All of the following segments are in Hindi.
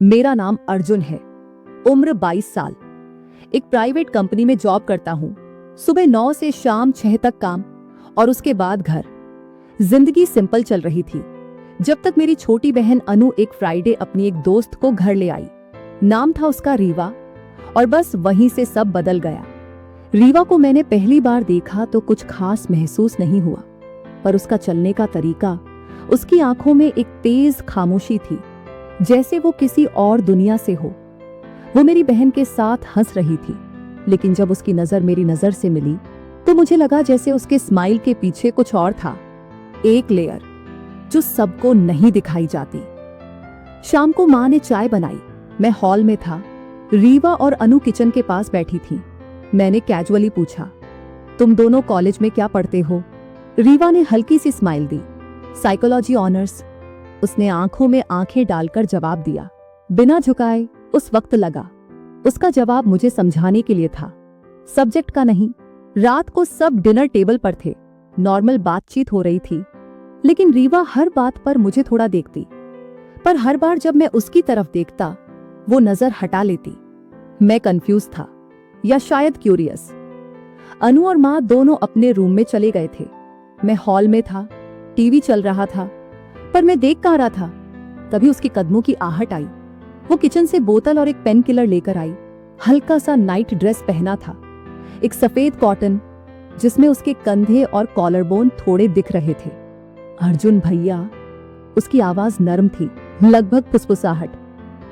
मेरा नाम अर्जुन है। उम्र 22 साल। एक प्राइवेट कंपनी में जॉब करता हूँ। सुबह 9 से शाम 6 तक काम और उसके बाद घर। जिंदगी सिंपल चल रही थी जब तक मेरी छोटी बहन अनु एक फ्राइडे अपनी एक दोस्त को घर ले आई। नाम था उसका रीवा, और बस वहीं से सब बदल गया। रीवा को मैंने पहली बार देखा तो कुछ खास महसूस नहीं हुआ, पर उसका चलने का तरीका, उसकी आंखों में एक तेज खामोशी थी, जैसे वो किसी और दुनिया से हो। वो मेरी बहन के साथ हंस रही थी, लेकिन जब उसकी नजर मेरी नजर से मिली तो मुझे लगा जैसे उसके स्माइल के पीछे कुछ और था, एक लेयर जो सबको नहीं दिखाई जाती। शाम को माँ ने चाय बनाई। मैं हॉल में था, रीवा और अनु किचन के पास बैठी थी। मैंने कैजुअली पूछा, तुम दोनों कॉलेज में क्या पढ़ते हो? रीवा ने हल्की सी स्माइल दी, साइकोलॉजी ऑनर्स। उसने आंखों में आंखें डालकर जवाब दिया, बिना झुकाए। उस वक्त लगा उसका जवाब मुझे समझाने के लिए था, सब्जेक्ट का नहीं। रात को सब डिनर टेबल पर थे, नॉर्मल बातचीत हो रही थी, लेकिन रीवा हर बात पर मुझे थोड़ा देखती। पर हर बार जब मैं उसकी तरफ देखता, वो नजर हटा लेती। मैं कंफ्यूज था, या शायद क्यूरियस। अनु और माँ दोनों अपने रूम में चले गए थे। मैं हॉल में था, टीवी चल रहा था, पर मैं देख कहाँ रहा था। तभी उसके कदमों की आहट आई। वो किचन से बोतल और एक पेन किलर लेकर आई। हल्का सा नाइट ड्रेस पहना था, एक सफेद कॉटन, जिसमें उसके कंधे और कॉलर बोन थोड़े दिख रहे थे। अर्जुन भैया, उसकी आवाज नरम थी, लगभग फुसफुसाहट।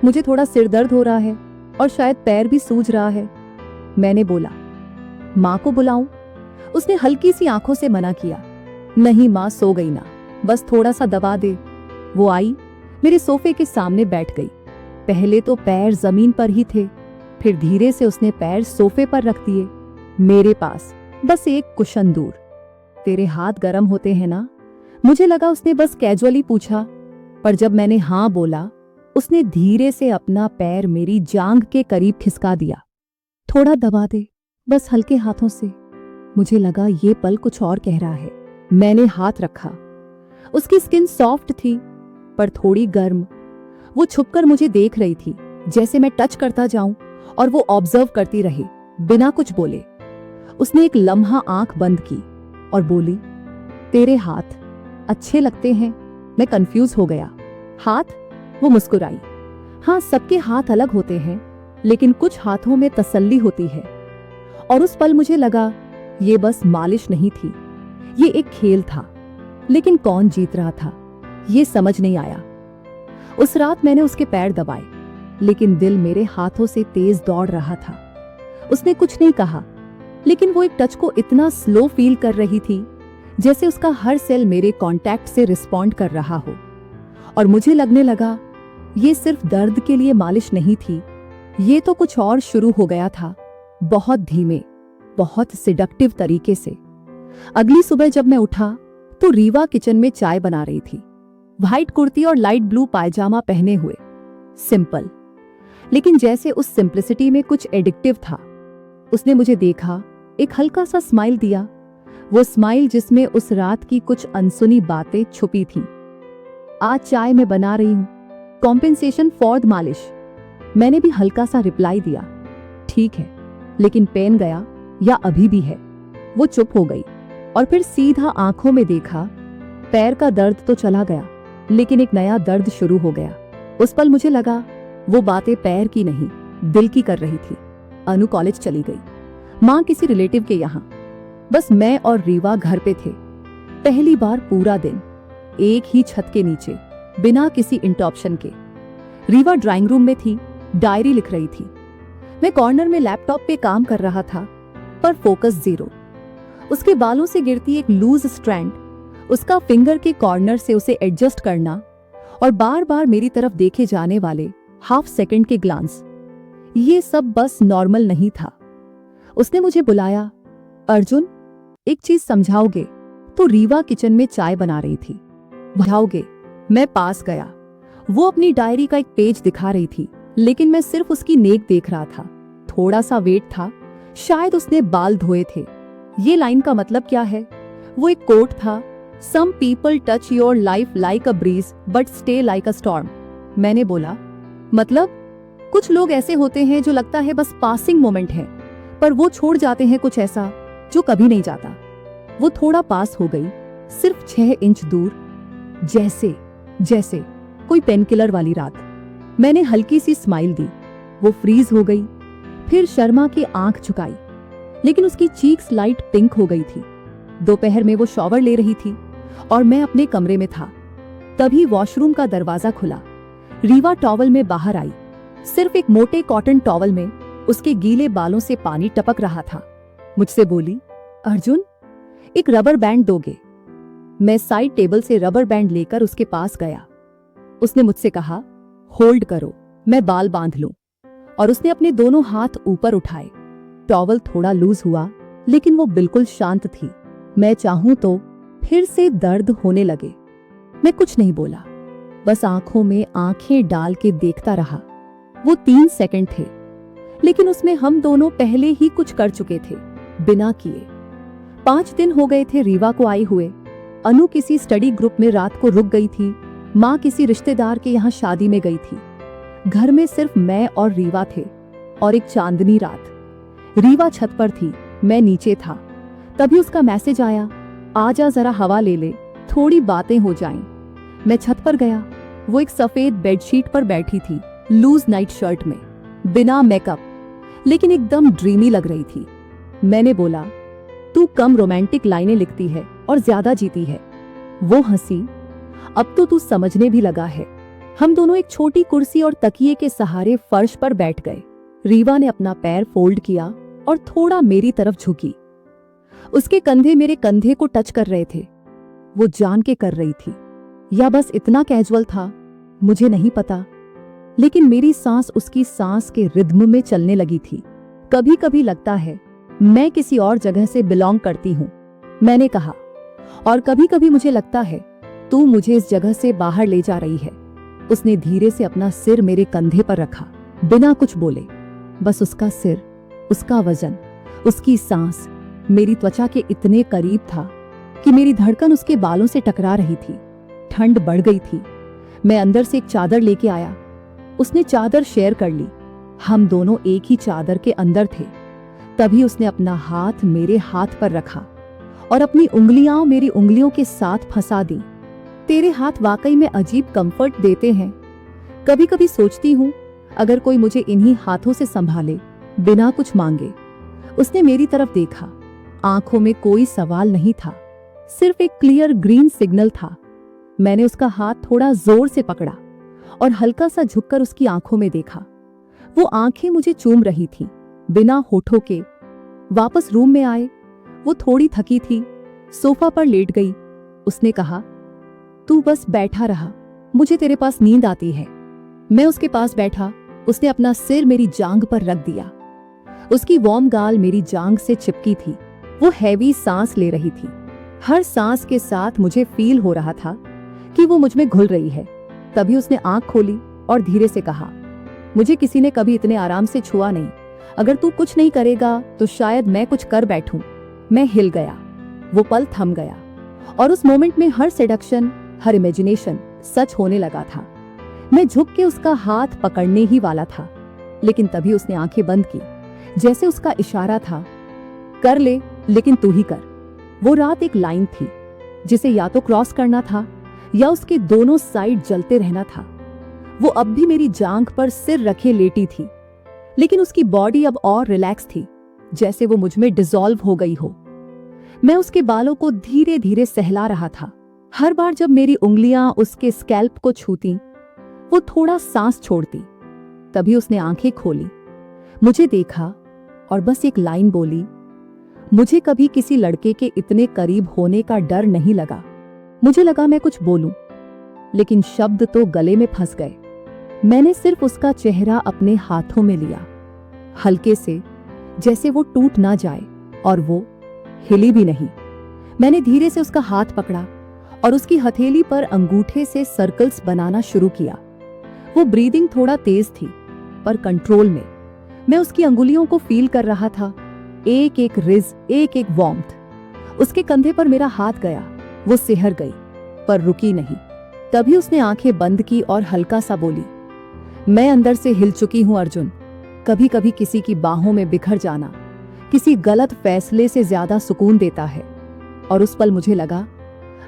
मुझे थोड़ा सिर दर्द हो रहा है और शायद पैर भी सूज रहा है। मैंने बोला, माँ को बुलाऊं? उसने हल्की सी आंखों से मना किया, नहीं माँ सो गई ना, बस थोड़ा सा दबा दे। वो आई, मेरे सोफे के सामने बैठ गई। पहले तो पैर जमीन पर ही थे, फिर धीरे से उसने पैर सोफे पर रख दिए, मेरे पास, बस एक कुशन दूर। तेरे हाथ गर्म होते हैं ना? मुझे लगा उसने बस कैजुअली पूछा, पर जब मैंने हाँ बोला, उसने धीरे से अपना पैर मेरी जांघ के करीब खिसका दिया। थोड़ा दबा दे, बस हल्के हाथों से। मुझे लगा ये पल कुछ और कह रहा है। मैंने हाथ रखा। उसकी स्किन सॉफ्ट थी, पर थोड़ी गर्म। वो छुपकर मुझे देख रही थी, जैसे मैं टच करता जाऊं और वो ऑब्जर्व करती रहे, बिना कुछ बोले। उसने एक लम्हा आंख बंद की और बोली, तेरे हाथ अच्छे लगते हैं। मैं कंफ्यूज हो गया। हाथ? वो मुस्कुराई। हाँ, सबके हाथ अलग होते हैं, लेकिन कुछ हाथों में तसल्ली होती है। और उस पल मुझे लगा, ये बस मालिश नहीं थी, ये एक खेल था। लेकिन कौन जीत रहा था, ये समझ नहीं आया। उस रात मैंने उसके पैर दबाए, लेकिन दिल मेरे हाथों से तेज दौड़ रहा था। उसने कुछ नहीं कहा, लेकिन वो एक टच को इतना स्लो फील कर रही थी, जैसे उसका हर सेल मेरे कांटेक्ट से रिस्पॉन्ड कर रहा हो। और मुझे लगने लगा, ये सिर्फ दर्द के लिए मालिश नहीं थी, ये तो कुछ और शुरू हो गया था, बहुत धीमे, बहुत सिडक्टिव तरीके से। अगली सुबह जब मैं उठा तो रीवा किचन में चाय बना रही थी, व्हाइट कुर्ती और लाइट ब्लू पायजामा पहने हुए। सिंपल, लेकिन जैसे उस सिंप्लिसिटी में कुछ एडिक्टिव था। उसने मुझे देखा, एक हल्का सा स्माइल दिया, वो स्माइल जिसमें उस रात की कुछ अनसुनी बातें छुपी थीं। आज चाय मैं बना रही हूं, कॉम्पेंसेशन फॉर द मालिश। मैंने भी हल्का सा रिप्लाई दिया, ठीक है, लेकिन पेन गया या अभी भी है? वो चुप हो गई और फिर सीधा आंखों में देखा। पैर का दर्द तो चला गया, लेकिन एक नया दर्द शुरू हो गया। उस पल मुझे लगा, वो बातें पैर की नहीं, दिल की कर रही थी। अनु कॉलेज चली गई, माँ किसी रिलेटिव के यहाँ, बस मैं और रीवा घर पे थे। पहली बार पूरा दिन एक ही छत के नीचे, बिना किसी इंटरप्शन के। रीवा ड्राइंग रूम में थी, डायरी लिख रही थी। मैं कॉर्नर में लैपटॉप पे काम कर रहा था, पर फोकस जीरो। उसके बालों से गिरती एक लूज स्ट्रैंड, उसका फिंगर के कॉर्नर से उसे एडजस्ट करना, और बार बार मेरी तरफ देखे जाने वाले हाफ सेकंड के ग्लांस, ये सब बस नॉर्मल नहीं था। उसने मुझे बुलाया, अर्जुन एक चीज समझाओगे? तो रीवा किचन में चाय बना रही थी। समझाओगे? मैं पास गया। वो अपनी डायरी का एक पेज दिखा रही थी, लेकिन मैं सिर्फ उसकी नेक देख रहा था। थोड़ा सा वेट था, शायद उसने बाल धोए थे। ये लाइन का मतलब क्या है? वो एक कोट था, Some people touch your life like a breeze but stay like a storm। मैंने बोला, मतलब कुछ लोग ऐसे होते हैं जो लगता है बस पासिंग मोमेंट है, पर वो छोड़ जाते हैं कुछ ऐसा जो कभी नहीं जाता। वो थोड़ा पास हो गई, सिर्फ 6 इंच दूर, जैसे जैसे कोई पेनकिलर वाली रात। मैंने हल्की सी स्माइल दी। वो फ्रीज हो गई, फिर शर्मा की आंख झुकाई, लेकिन उसकी चीक्स लाइट पिंक हो गई थी। दोपहर में वो शॉवर ले रही थी और मैं अपने कमरे में था। तभी वॉशरूम का दरवाजा खुला। रीवा टॉवल में बाहर आई। सिर्फ एक मोटे कॉटन टॉवल में उसके गीले बालों से पानी टपक रहा था। मुझसे बोली, अर्जुन, एक रबर बैंड दोगे? मैं साइड टेबल से रबर बैंड लेकर उसके पास गया। उसने मुझसे कहा, होल्ड करो, मैं बाल बांध लूं। और उसने अपने दोनों हाथ ऊपर उठाए। टॉवल थोड़ा लूज हुआ, लेकिन वो बिल्कुल शांत थी। मैं चाहूं तो फिर से दर्द होने लगे। मैं कुछ नहीं बोला, बस आंखों में आंखें डाल के देखता रहा। वो 3 सेकंड थे, लेकिन उसमें हम दोनों पहले ही कुछ कर चुके थे, बिना किए। 5 दिन हो गए थे रीवा को आए हुए। अनु किसी स्टडी ग्रुप में रात को रुक गई थी। माँ किसी रिश्तेदार के यहाँ शादी में गई थी। घर में सिर्फ मैं और रीवा थे। और एक चांदनी रात। रीवा छत पर थी, मैं नीचे था। तभी उसका मैसेज आया, आजा जरा हवा ले ले, थोड़ी बातें हो जाएं। मैं छत पर गया। वो एक सफेद बेडशीट पर बैठी थी, लूज नाइट शर्ट में, बिना मेकअप, लेकिन एकदम ड्रीमी लग रही थी। मैंने बोला, तू कम रोमांटिक लाइनें लिखती है और ज्यादा जीती है। वो हंसी, अब तो तू समझने भी लगा है। हम दोनों एक छोटी कुर्सी और तकिए के सहारे फर्श पर बैठ गए। रीवा ने अपना पैर फोल्ड किया और थोड़ा मेरी तरफ झुकी। उसके कंधे मेरे कंधे को टच कर रहे थे। वो जान के कर रही थी या बस इतना कैजुअल था, मुझे नहीं पता, लेकिन मेरी सांस उसकी सांस के रिद्म में चलने लगी थी। कभी कभी लगता है मैं किसी और जगह से बिलोंग करती हूं, मैंने कहा, और कभी कभी मुझे लगता है तू मुझे इस जगह से बाहर ले जा रही है। उसने धीरे से अपना सिर मेरे कंधे पर रखा, बिना कुछ बोले। बस उसका सिर, उसका वजन, उसकी सांस मेरी त्वचा के इतने करीब था कि मेरी धड़कन उसके बालों से टकरा रही थी। ठंड बढ़ गई थी। मैं अंदर से एक चादर लेके आया। उसने चादर शेयर कर ली। हम दोनों एक ही चादर के अंदर थे। तभी उसने अपना हाथ मेरे हाथ पर रखा और अपनी उंगलियां मेरी उंगलियों के साथ फंसा दी। तेरे हाथ वाकई में अजीब कंफर्ट देते हैं। कभी कभी सोचती हूँ, अगर कोई मुझे इन्हीं हाथों से संभाले, बिना कुछ मांगे। उसने मेरी तरफ देखा। आंखों में कोई सवाल नहीं था, सिर्फ एक क्लियर ग्रीन सिग्नल था। मैंने उसका हाथ थोड़ा जोर से पकड़ा और हल्का सा झुककर उसकी आंखों में देखा। वो आंखें मुझे चूम रही थीं, बिना होठों के। वापस रूम में आए। वो थोड़ी थकी थी, सोफा पर लेट गई। उसने कहा, तू बस बैठा रहा, मुझे तेरे पास नींद आती है। मैं उसके पास बैठा। उसने अपना सिर मेरी जांघ पर रख दिया। उसकी वार्म गाल मेरी जांघ से चिपकी थी। वो हैवी सांस ले रही थी। हर सांस के साथ मुझे फील हो रहा था कि वो मुझ में घुल रही है। तभी उसने आंख खोली और धीरे से कहा, मुझे किसी ने कभी इतने आराम से छुआ नहीं। अगर तू कुछ नहीं करेगा तो शायद मैं कुछ कर बैठूं। मैं हिल गया। वो पल थम गया और उस मोमेंट में हर सेडक्शन, हर इमेजिनेशन सच होने लगा था। मैं झुक के उसका हाथ पकड़ने ही वाला था, लेकिन तभी उसने आंखें बंद की, जैसे उसका इशारा था, कर ले, लेकिन तू ही कर। वो रात एक लाइन थी जिसे या तो क्रॉस करना था या उसके दोनों साइड जलते रहना था। वो अब भी मेरी जांघ पर सिर रखे लेटी थी, लेकिन उसकी बॉडी अब और रिलैक्स थी, जैसे वो मुझ में डिसॉल्व हो गई हो। मैं उसके बालों को धीरे धीरे सहला रहा था। हर बार जब मेरी उंगलियां उसके स्कैल्प को छूती, वो थोड़ा सांस छोड़ती। तभी उसने आंखें खोली, मुझे देखा और बस एक लाइन बोली, मुझे कभी किसी लड़के के इतने करीब होने का डर नहीं लगा। मुझे लगा मैं कुछ बोलूं, लेकिन शब्द तो गले में फंस गए। मैंने सिर्फ उसका चेहरा अपने हाथों में लिया, हल्के से, जैसे वो टूट ना जाए, और वो हिली भी नहीं। मैंने धीरे से उसका हाथ पकड़ा और उसकी हथेली पर अंगूठे से सर्कल्स बनाना शुरू किया। वो ब्रीदिंग थोड़ा तेज थी, पर कंट्रोल में। मैं उसकी अंगुलियों को फील कर रहा था, एक एक रिज, एक एक वार्मथ। उसके कंधे पर मेरा हाथ गया। वो सिहर गई, पर रुकी नहीं। तभी उसने आंखें बंद की और हल्का सा बोली, मैं अंदर से हिल चुकी हूं अर्जुन। कभी कभी किसी की बाहों में बिखर जाना किसी गलत फैसले से ज्यादा सुकून देता है। और उस पल मुझे लगा,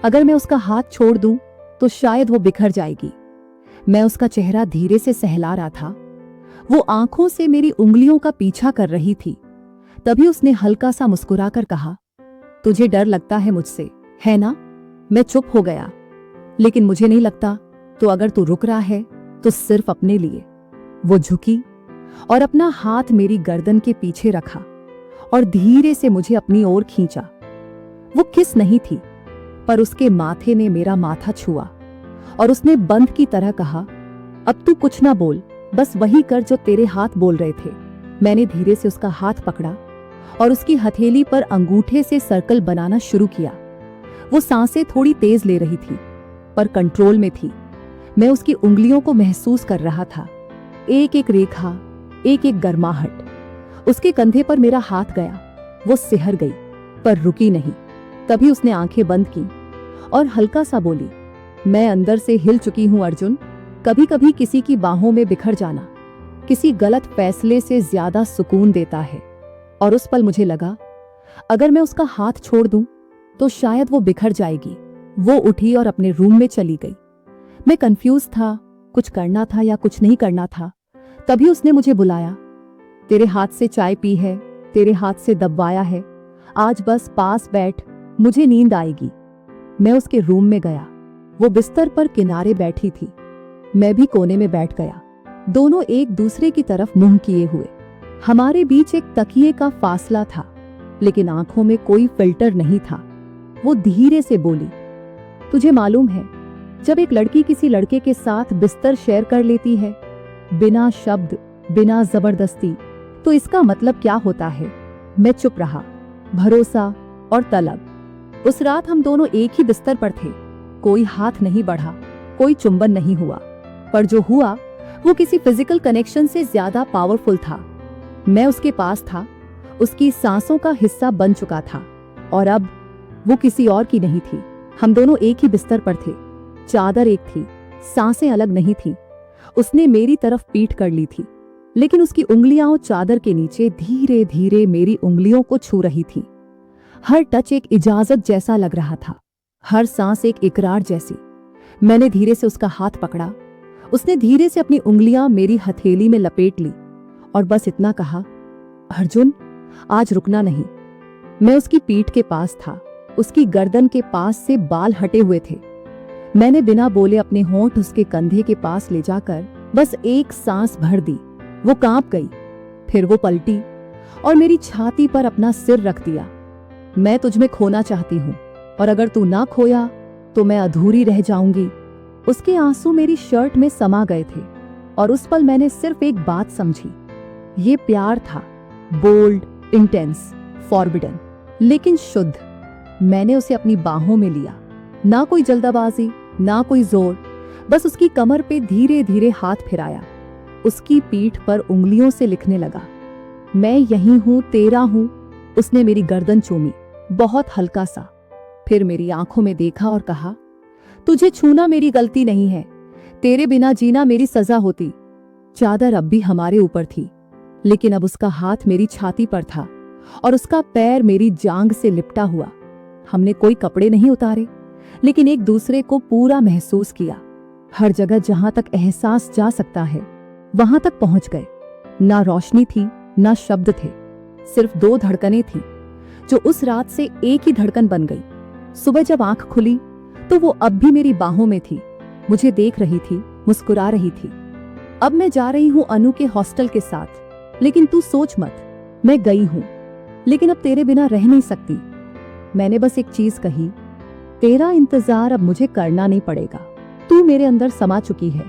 अगर मैं उसका हाथ छोड़ दूं तो शायद वो बिखर जाएगी। मैं उसका चेहरा धीरे से सहला रहा था। वो आंखों से मेरी उंगलियों का पीछा कर रही थी। तभी उसने हल्का सा मुस्कुराकर कहा, तुझे डर लगता है मुझसे, है ना? मैं चुप हो गया। लेकिन मुझे नहीं लगता, तो अगर तू रुक रहा है तो सिर्फ अपने लिए। वो झुकी और अपना हाथ मेरी गर्दन के पीछे रखा और धीरे से मुझे अपनी ओर खींचा। वो किस नहीं थी, पर उसके माथे ने मेरा माथा छुआ और उसने बंद की तरह कहा, अब तू कुछ ना बोल, बस वही कर जो तेरे हाथ बोल रहे थे। मैंने धीरे से उसका हाथ पकड़ा और उसकी हथेली पर अंगूठे से सर्कल बनाना शुरू किया। वो सांसें थोड़ी तेज ले रही थी, पर कंट्रोल में थी। मैं उसकी उंगलियों को महसूस कर रहा था, एक एक रेखा, एक एक गर्माहट। उसके कंधे पर मेरा हाथ गया। वो सिहर गई, पर रुकी नहीं। तभी उसने आंखें बंद की और हल्का सा बोली, मैं अंदर से हिल चुकी हूं अर्जुन। कभी कभी किसी की बाहों में बिखर जाना किसी गलत फैसले से ज्यादा सुकून देता है। और उस पल मुझे लगा, अगर मैं उसका हाथ छोड़ दूं तो शायद वो बिखर जाएगी। वो उठी और अपने रूम में चली गई। मैं कंफ्यूज था, कुछ करना था या कुछ नहीं करना था। तभी उसने मुझे बुलाया, तेरे हाथ से चाय पी है, तेरे हाथ से दबवाया है, आज बस पास बैठ, मुझे नींद आएगी। मैं उसके रूम में गया। वो बिस्तर पर किनारे बैठी थी, मैं भी कोने में बैठ गया। दोनों एक दूसरे की तरफ मुंह किए हुए। हमारे बीच एक तकिए का फासला था, लेकिन आंखों में कोई फिल्टर नहीं था। वो धीरे से बोली, तुझे मालूम है, जब एक लड़की किसी लड़के के साथ बिस्तर शेयर कर लेती है, बिना शब्द, बिना जबरदस्ती, तो इसका मतलब क्या होता है? मैं चुप रहा। भरोसा और तलब। उस रात हम दोनों एक ही बिस्तर पर थे। कोई हाथ नहीं बढ़ा, कोई चुंबन नहीं हुआ, पर जो हुआ वो किसी फिजिकल कनेक्शन से ज्यादा पावरफुल था। मैं उसके पास था, उसकी सांसों का हिस्सा बन चुका था, और अब वो किसी और की नहीं थी। हम दोनों एक ही बिस्तर पर थे, चादर एक थी, सांसें अलग नहीं थी। उसने मेरी तरफ पीठ कर ली थी, लेकिन उसकी उंगलियां चादर के नीचे धीरे धीरे मेरी उंगलियों को छू रही थी। हर टच एक इजाजत जैसा लग रहा था, हर सांस एक इकरार जैसी। मैंने धीरे से उसका हाथ पकड़ा। उसने धीरे से अपनी उंगलियां मेरी हथेली में लपेट ली और बस इतना कहा, अर्जुन, आज रुकना नहीं। मैं उसकी पीठ के पास था, उसकी गर्दन के पास से बाल हटे हुए थे। मैंने बिना बोले अपने होंठ उसके कंधे के पास ले जाकर बस एक सांस भर दी। वो कांप गई, फिर वो पलटी और मेरी छाती पर अपना सिर रख दिया। मैं तुझमें खोना चाहती हूं, और अगर तू ना खोया तो मैं अधूरी रह जाऊंगी। उसके आंसू मेरी शर्ट में समा गए थे, और उस पल मैंने सिर्फ एक बात समझी, ये प्यार था, बोल्ड, इंटेंस, फॉरबिडन, लेकिन शुद्ध। मैंने उसे अपनी बाहों में लिया, ना कोई जल्दबाजी, ना कोई जोर, बस उसकी कमर पे धीरे धीरे हाथ फिराया, उसकी पीठ पर उंगलियों से लिखने लगा, मैं यही हूं, तेरा हूं। उसने मेरी गर्दन चूमी, बहुत हल्का सा, फिर मेरी आंखों में देखा और कहा, तुझे छूना मेरी गलती नहीं है, तेरे बिना जीना मेरी सजा होती। चादर अब भी हमारे ऊपर थी, लेकिन अब उसका हाथ मेरी छाती पर था और उसका पैर मेरी जांघ से लिपटा हुआ। हमने कोई कपड़े नहीं उतारे, लेकिन एक दूसरे को पूरा महसूस किया। हर जगह जहां तक एहसास जा सकता है वहां तक पहुंच गए। ना रोशनी थी, ना शब्द थे, सिर्फ दो धड़कनें थी, जो उस रात से एक ही धड़कन बन गई। सुबह जब आंख खुली तो वो अब भी मेरी बाहों में थी, मुझे देख रही थी, मुस्कुरा रही थी। अब मैं जा रही हूं अनु के हॉस्टल के साथ, लेकिन तू सोच मत, मैं गई हूं, लेकिन अब तेरे बिना रह नहीं सकती। मैंने बस एक चीज कही, तेरा इंतजार अब मुझे करना नहीं पड़ेगा, तू मेरे अंदर समा चुकी है।